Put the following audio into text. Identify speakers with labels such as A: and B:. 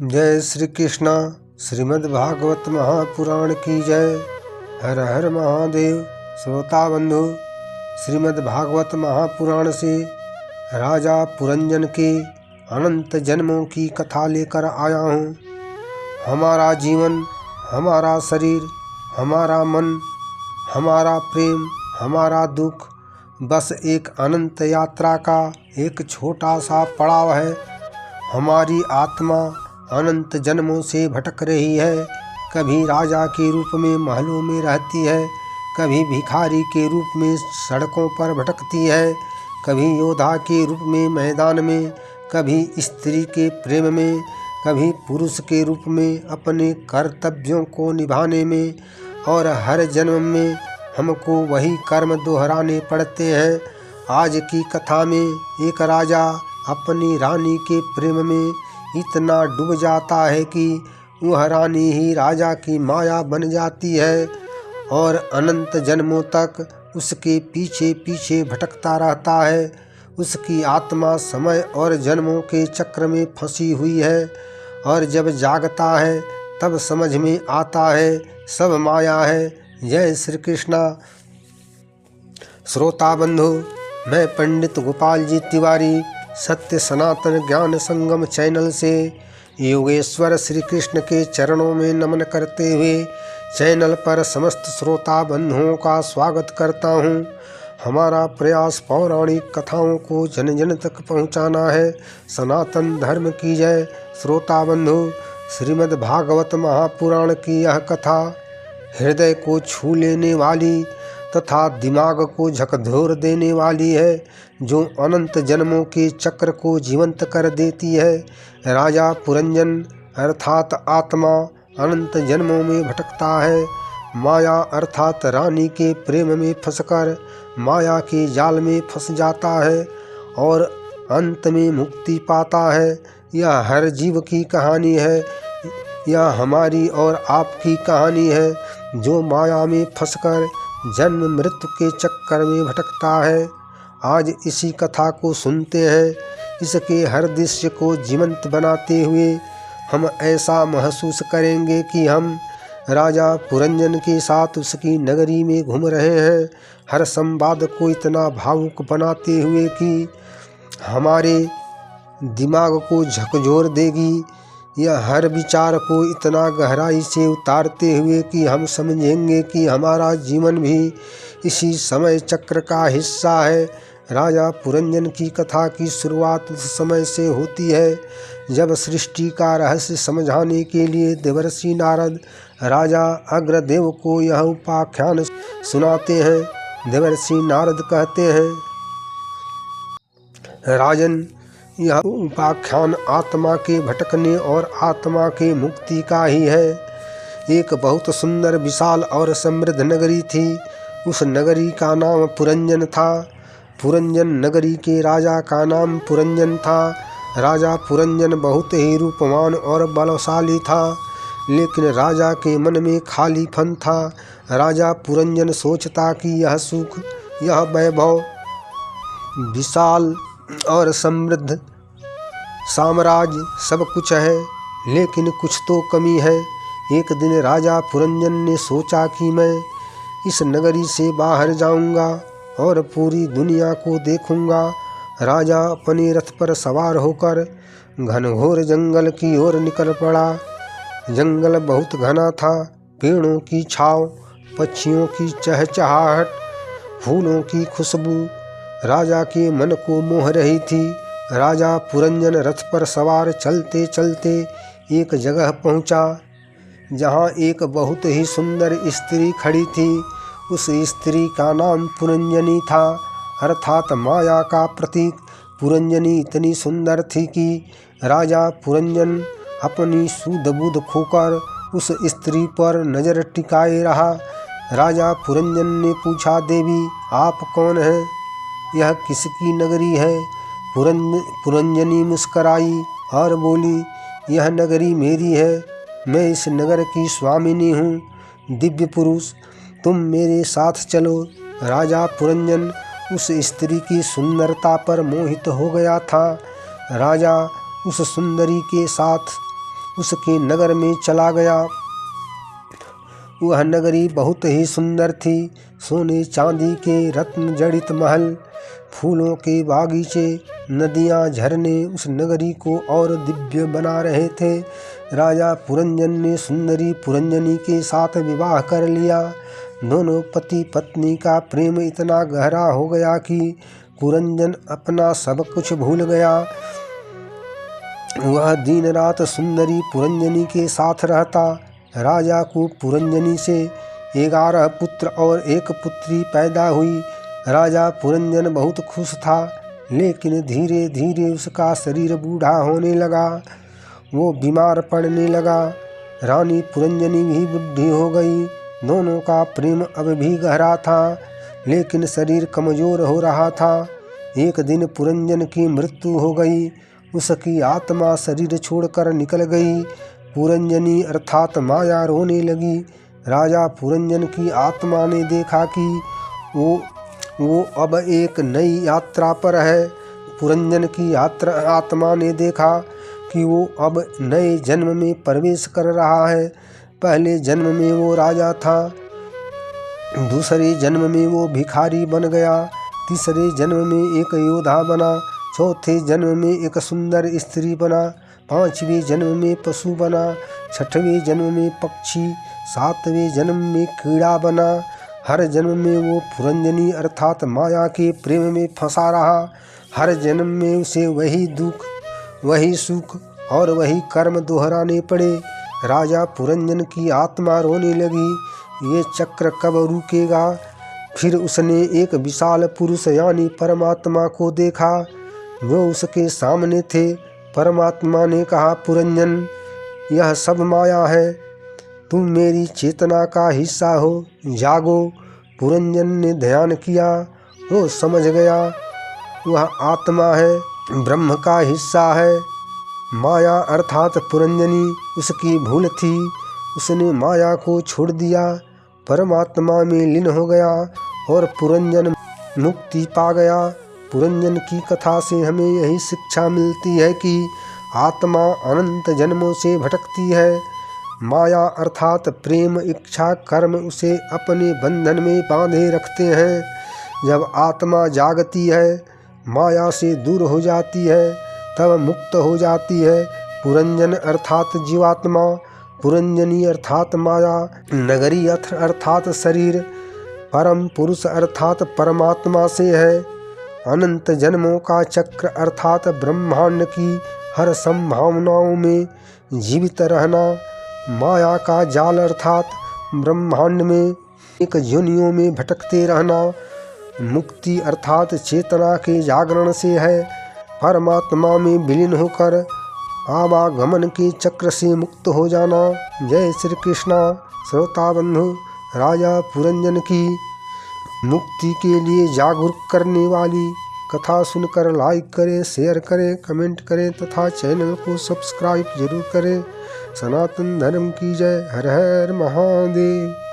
A: जय श्री कृष्णा। श्रीमद् भागवत महापुराण की जय। हर हर महादेव। श्रोता बंधु, श्रीमद् भागवत महापुराण से राजा पुरंजन के अनंत जन्मों की कथा लेकर आया हूँ। हमारा जीवन, हमारा शरीर, हमारा मन, हमारा प्रेम, हमारा दुख बस एक अनंत यात्रा का एक छोटा सा पड़ाव है। हमारी आत्मा अनंत जन्मों से भटक रही है। कभी राजा के रूप में महलों में रहती है, कभी भिखारी के रूप में सड़कों पर भटकती है, कभी योद्धा के रूप में मैदान में, कभी स्त्री के प्रेम में, कभी पुरुष के रूप में अपने कर्तव्यों को निभाने में। और हर जन्म में हमको वही कर्म दोहराने पड़ते हैं। आज की कथा में एक राजा अपनी रानी के प्रेम में इतना डूब जाता है कि वह रानी ही राजा की माया बन जाती है और अनंत जन्मों तक उसके पीछे पीछे भटकता रहता है। उसकी आत्मा समय और जन्मों के चक्र में फंसी हुई है और जब जागता है तब समझ में आता है सब माया है। जय श्री कृष्णा। श्रोता बंधु, मैं पंडित गोपाल जी तिवारी सत्य सनातन ज्ञान संगम चैनल से योगेश्वर श्री कृष्ण के चरणों में नमन करते हुए चैनल पर समस्त श्रोता बंधुओं का स्वागत करता हूं। हमारा प्रयास पौराणिक कथाओं को जन जन तक पहुंचाना है। सनातन धर्म की जय। श्रोता बंधु, श्रीमद् भागवत महापुराण की यह कथा हृदय को छू लेने वाली तथा दिमाग को झकझोर देने वाली है, जो अनंत जन्मों के चक्र को जीवंत कर देती है। राजा पुरंजन अर्थात आत्मा अनंत जन्मों में भटकता है। माया अर्थात रानी के प्रेम में फंसकर माया के जाल में फंस जाता है और अंत में मुक्ति पाता है। यह हर जीव की कहानी है। यह हमारी और आपकी कहानी है, जो माया में फंसकर जन्म मृत्यु के चक्कर में भटकता है। आज इसी कथा को सुनते हैं। इसके हर दृश्य को जीवंत बनाते हुए हम ऐसा महसूस करेंगे कि हम राजा पुरंजन के साथ उसकी नगरी में घूम रहे हैं। हर संवाद को इतना भावुक बनाते हुए कि हमारे दिमाग को झकझोर देगी। यह हर विचार को इतना गहराई से उतारते हुए कि हम समझेंगे कि हमारा जीवन भी इसी समय चक्र का हिस्सा है। राजा पुरंजन की कथा की शुरुआत उस समय से होती है जब सृष्टि का रहस्य समझाने के लिए देवर्षि नारद राजा अग्रदेव को यह उपाख्यान सुनाते हैं। देवर्षि नारद कहते हैं, राजन, यह उपाख्यान आत्मा के भटकने और आत्मा के मुक्ति का ही है। एक बहुत सुंदर, विशाल और समृद्ध नगरी थी। उस नगरी का नाम पुरंजन था। पुरंजन नगरी के राजा का नाम पुरंजन था। राजा पुरंजन बहुत ही रूपवान और बलशाली था, लेकिन राजा के मन में खालीपन था। राजा पुरंजन सोचता कि यह सुख, यह वैभव, विशाल और समृद्ध साम्राज्य सब कुछ है, लेकिन कुछ तो कमी है। एक दिन राजा पुरंजन ने सोचा कि मैं इस नगरी से बाहर जाऊंगा और पूरी दुनिया को देखूंगा। राजा अपने रथ पर सवार होकर घनघोर जंगल की ओर निकल पड़ा। जंगल बहुत घना था। पेड़ों की छांव, पक्षियों की चहचहाहट, फूलों की खुशबू राजा के मन को मोह रही थी। राजा पुरंजन रथ पर सवार चलते चलते एक जगह पहुंचा, जहां एक बहुत ही सुंदर स्त्री खड़ी थी। उस स्त्री का नाम पुरंजनी था, अर्थात माया का प्रतीक। पुरंजनी इतनी सुंदर थी कि राजा पुरंजन अपनी सुध बुध खोकर उस स्त्री पर नजर टिकाए रहा। राजा पुरंजन ने पूछा, देवी, आप कौन हैं? यह किसकी नगरी है? पुरंजनी मुस्कराई और बोली, यह नगरी मेरी है। मैं इस नगर की स्वामिनी हूँ। दिव्य पुरुष, तुम मेरे साथ चलो। राजा पुरंजन उस स्त्री की सुंदरता पर मोहित हो गया था। राजा उस सुंदरी के साथ उसके नगर में चला गया। वह नगरी बहुत ही सुंदर थी। सोने चांदी के रत्न जड़ित महल, फूलों के बागीचे, नदियां, झरने उस नगरी को और दिव्य बना रहे थे। राजा पुरंजन ने सुंदरी पुरंजनी के साथ विवाह कर लिया। दोनों पति पत्नी का प्रेम इतना गहरा हो गया कि पुरंजन अपना सब कुछ भूल गया। वह दिन रात सुंदरी पुरंजनी के साथ रहता। राजा को पुरंजनी से 11 पुत्र और 1 पुत्री पैदा हुई। राजा पुरंजन बहुत खुश था, लेकिन धीरे धीरे उसका शरीर बूढ़ा होने लगा। वो बीमार पड़ने लगा। रानी पुरंजनी भी बूढ़ी हो गई। दोनों का प्रेम अब भी गहरा था, लेकिन शरीर कमजोर हो रहा था। एक दिन पुरंजन की मृत्यु हो गई। उसकी आत्मा शरीर छोड़कर निकल गई। पुरंजनी अर्थात माया रोने लगी। राजा पुरंजन की आत्मा ने देखा कि वो अब एक नई यात्रा पर है। पुरंजन की आत्मा ने देखा कि वो अब नए जन्म में प्रवेश कर रहा है। पहले जन्म में वो राजा था, दूसरे जन्म में वो भिखारी बन गया, तीसरे जन्म में एक योद्धा बना, चौथे जन्म में एक सुंदर स्त्री बना, 5वें जन्म में पशु बना, 6वें जन्म में पक्षी, 7वें जन्म में कीड़ा बना। हर जन्म में वो पुरंजनी अर्थात माया के प्रेम में फंसा रहा। हर जन्म में उसे वही दुख, वही सुख और वही कर्म दोहराने पड़े। राजा पुरंजन की आत्मा रोने लगी। ये चक्र कब रुकेगा? फिर उसने एक विशाल पुरुष यानी परमात्मा को देखा, जो उसके सामने थे। परमात्मा ने कहा, पुरंजन, यह सब माया है, तुम मेरी चेतना का हिस्सा हो, जागो। पुरंजन ने ध्यान किया। वो समझ गया वह आत्मा है, ब्रह्म का हिस्सा है। माया अर्थात पुरंजनी उसकी भूल थी। उसने माया को छोड़ दिया, परमात्मा में लीन हो गया और पुरंजन मुक्ति पा गया। पुरंजन की कथा से हमें यही शिक्षा मिलती है कि आत्मा अनंत जन्मों से भटकती है। माया अर्थात प्रेम, इच्छा, कर्म उसे अपने बंधन में बांधे रखते हैं। जब आत्मा जागती है, माया से दूर हो जाती है, तब मुक्त हो जाती है। पुरंजन अर्थात जीवात्मा, पुरंजनी अर्थात माया, नगरी अर्थात शरीर, परम पुरुष अर्थात परमात्मा से है। अनंत जन्मों का चक्र अर्थात ब्रह्मांड की हर संभावनाओं में जीवित रहना। माया का जाल अर्थात ब्रह्मांड में एक योनियों में भटकते रहना। मुक्ति अर्थात चेतना के जागरण से है, परमात्मा में विलीन होकर आवागमन के चक्र से मुक्त हो जाना। जय श्री कृष्णा। श्रोता बंधु, राजा पुरंजन की मुक्ति के लिए जागरूक करने वाली कथा सुनकर लाइक करें, शेयर करें, कमेंट करें तथा चैनल को सब्सक्राइब जरूर करें। सनातन धर्म की जय। हर हर महादेव।